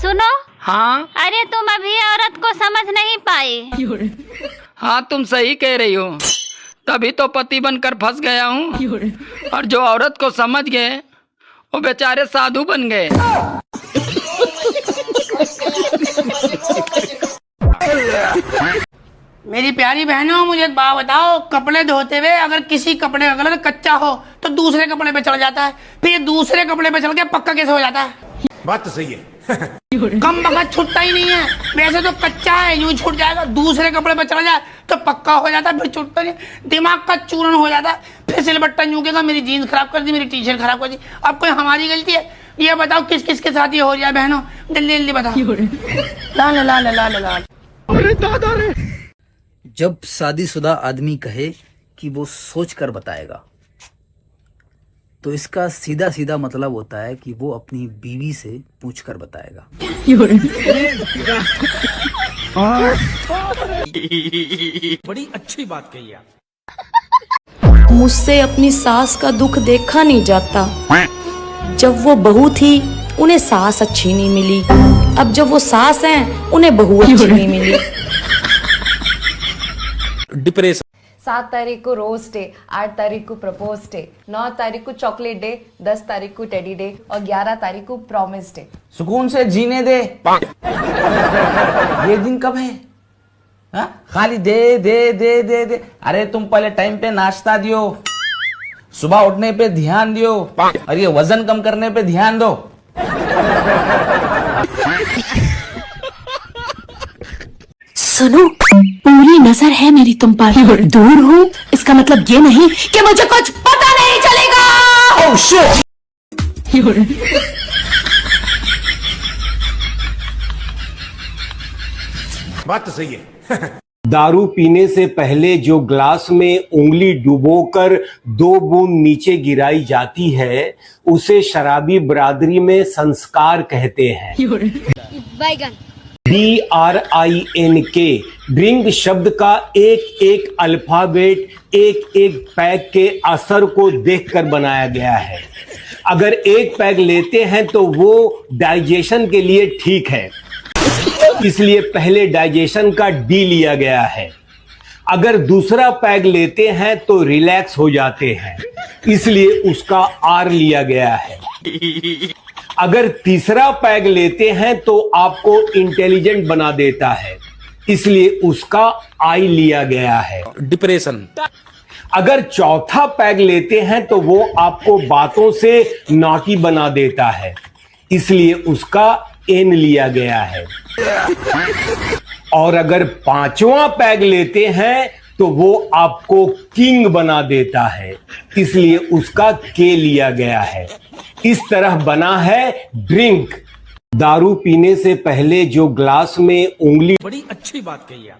सुनो। हाँ अरे तुम अभी औरत को समझ नहीं पाए। हाँ, तुम सही कह रही हो, तभी तो पति बनकर फंस गया हूँ। और जो औरत को समझ गए वो बेचारे साधु बन गए। मेरी प्यारी बहनों, मुझे एक बात बताओ, कपड़े धोते हुए अगर किसी कपड़े का कलर कच्चा हो तो दूसरे कपड़े पे चढ़ जाता है, फिर दूसरे कपड़े पे चढ़ के पक्का कैसे हो जाता है? बात तो सही है। कम वक्त छूटता ही नहीं है। वैसे तो कच्चा है, यूं छूट जाएगा, दूसरे कपड़े पे चढ़ जाए तो पक्का हो जाता है, फिर छूटता नहीं, दिमाग का चूर्ण हो जाता है। फिर सिलबट्टा यूंकेगा, मेरी जीन्स खराब कर दी, मेरी टी शर्ट खराब कर दी। अब कोई हमारी गलती है? ये बताओ किस किस के साथ ये हो रहा है बहनों, जल्दी जल्दी बताओ। ला ला ला ला ला ला। अरे दादा रे। जब शादीशुदा आदमी कहे कि वो सोच कर बताएगा, तो इसका सीधा सीधा मतलब होता है कि वो अपनी बीवी से पूछ कर बताएगा। बड़ी अच्छी बात कही आप। मुझसे अपनी सास का दुख देखा नहीं जाता। जब वो बहू थी उन्हें सास अच्छी नहीं मिली, अब जब वो सास हैं उन्हें बहू अच्छी नहीं मिली। डिप्रेशन। 7 तारीख को रोज डे, 8 तारीख को प्रपोज डे, 9 तारीख को चॉकलेट डे, 10 तारीख को टेडी डे और 11 तारीख को प्रॉमिस डे। सुकून से जीने दे। ये दिन कब है? हा? खाली दे दे दे दे दे। अरे तुम पहले टाइम पे नाश्ता दियो, सुबह उठने पे ध्यान दियो, और ये वजन कम करने पे ध्यान दो। सुनो, पूरी नजर है मेरी तुम पर। दूर हूँ इसका मतलब ये नहीं कि मुझे कुछ पता नहीं चलेगा। Oh shit! बात तो सही है। दारू पीने से पहले जो ग्लास में उंगली डुबोकर 2 बूंद नीचे गिराई जाती है, उसे शराबी बिरादरी में संस्कार कहते हैं। DRINK, ड्रिंक शब्द का एक एक अल्फाबेट एक एक पैग के असर को देखकर बनाया गया है। अगर एक पैग लेते हैं तो वो डाइजेशन के लिए ठीक है, इसलिए पहले डाइजेशन का डी लिया गया है। अगर दूसरा पैग लेते हैं तो रिलैक्स हो जाते हैं, इसलिए उसका आर लिया गया है। अगर तीसरा पैग लेते हैं तो आपको इंटेलिजेंट बना देता है, इसलिए उसका आई लिया गया है। डिप्रेशन। अगर चौथा पैग लेते हैं तो वो आपको बातों से नॉटी बना देता है, इसलिए उसका एन लिया गया है। और अगर 5वां पैग लेते हैं तो वो आपको किंग बना देता है, इसलिए उसका के लिया गया है। इस तरह बना है ड्रिंक। दारू पीने से पहले जो ग्लास में उंगली। बड़ी अच्छी बात कही आप।